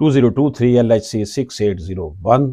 2023 LHC 6801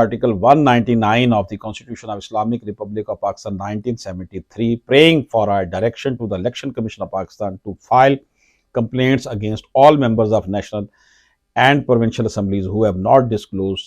Article 199 of the Constitution of Islamic Republic of Pakistan 1973, praying for a direction to the Election Commission of Pakistan to file complaints against all members of national and provincial assemblies who have not disclosed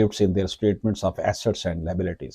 gifts in their statements of assets and liabilities۔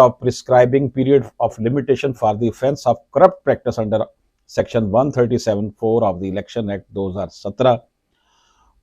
of prescribing period of limitation for the offense of corrupt practice under section 137(4) of the Election Act 2017۔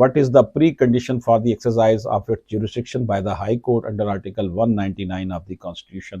what is the precondition for the exercise of its jurisdiction by the High Court under Article 199 of the Constitution۔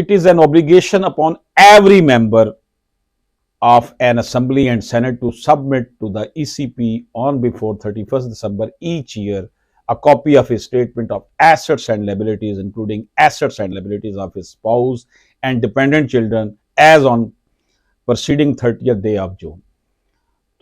it is an obligation upon every member of an assembly and senate to submit to the ECP on before 31st December each year a copy of his statement of assets and liabilities, including assets and liabilities of his spouse and dependent children as on preceding 30th day of June۔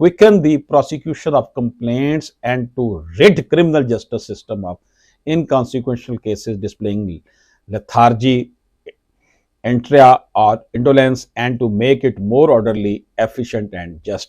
quicken the prosecution of complaints and to rid criminal justice system of inconsequential cases displaying lethargy, inertia or indolence, and to make it more orderly, efficient and just۔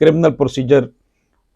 criminal procedure،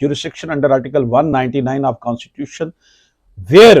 jurisdiction under Article 199 of Constitution where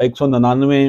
199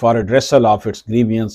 for addressal of its grievance۔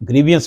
grievance